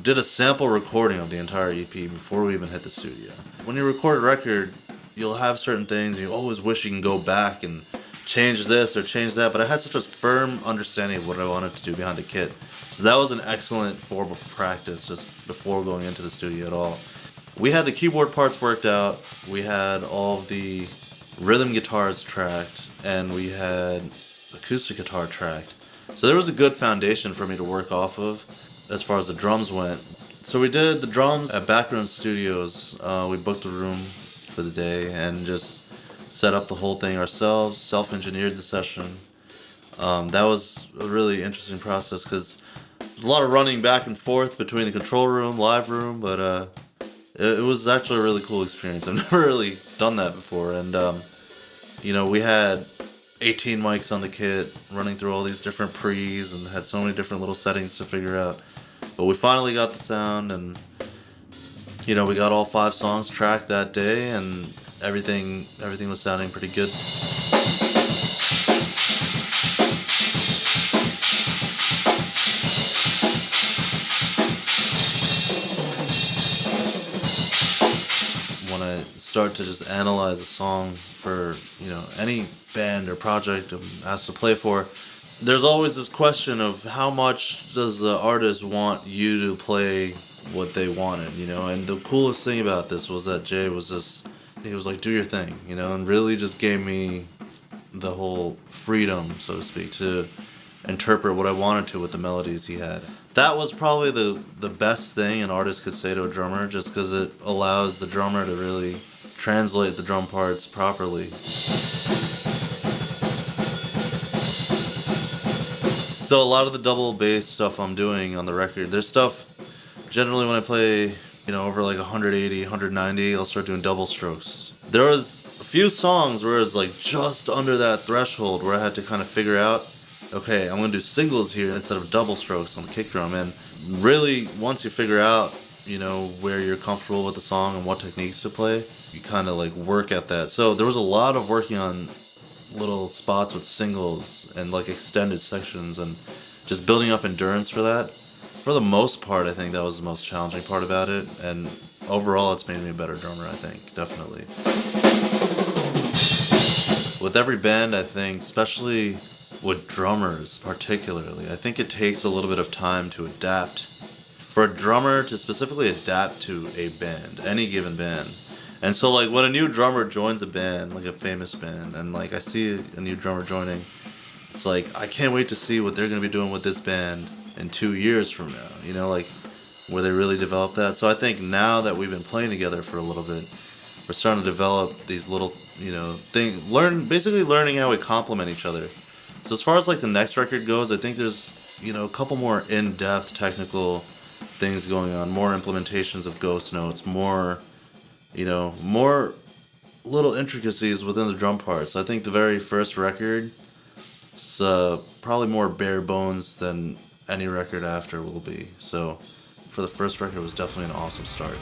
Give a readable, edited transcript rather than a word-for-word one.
did a sample recording of the entire EP before we even hit the studio. When you record a record, you'll have certain things, you always wish you can go back and change this or change that, but I had such a firm understanding of what I wanted to do behind the kit. So that was an excellent form of practice just before going into the studio at all. We had the keyboard parts worked out, we had all of the rhythm guitars tracked, and we had acoustic guitar tracked. So there was a good foundation for me to work off of as far as the drums went. So we did the drums at Backroom Studios. We booked a room for the day and just set up the whole thing ourselves, self-engineered the session. That was a really interesting process because there's a lot of running back and forth between the control room, live room, but it was actually a really cool experience. I've never really done that before, and we had 18 mics on the kit, running through all these different pre's, and had so many different little settings to figure out. But we finally got the sound, and we got all 5 songs tracked that day, and everything was sounding pretty good. When I start to just analyze a song for any band or project I'm asked to play for, there's always this question of how much does the artist want you to play what they wanted, and the coolest thing about this was that Jay was like, do your thing, and really just gave me the whole freedom, so to speak, to interpret what I wanted to with the melodies he had. That was probably the best thing an artist could say to a drummer, just because it allows the drummer to really translate the drum parts properly. So a lot of the double bass stuff I'm doing on the record, there's stuff, generally when I play, over like 180, 190, I'll start doing double strokes. There was a few songs where it was like just under that threshold where I had to kind of figure out, okay, I'm going to do singles here instead of double strokes on the kick drum. And really, once you figure out, where you're comfortable with the song and what techniques to play, you kind of like work at that. So there was a lot of working on little spots with singles and like extended sections and just building up endurance for that. For the most part, I think that was the most challenging part about it, and overall it's made me a better drummer, I think, definitely. With every band, I think, especially with drummers particularly, I think it takes a little bit of time to adapt. For a drummer to specifically adapt to a band, any given band. And so like when a new drummer joins a band, like a famous band, and like I see a new drummer joining, it's like I can't wait to see what they're going to be doing with this band in 2 years from now, like where they really develop that. So I think now that we've been playing together for a little bit, we're starting to develop these little, basically learning how we complement each other. So as far as like the next record goes, I think there's, a couple more in-depth technical things going on, more implementations of ghost notes, more little intricacies within the drum parts. I think the very first record is probably more bare bones than any record after will be. So for the first record, it was definitely an awesome start.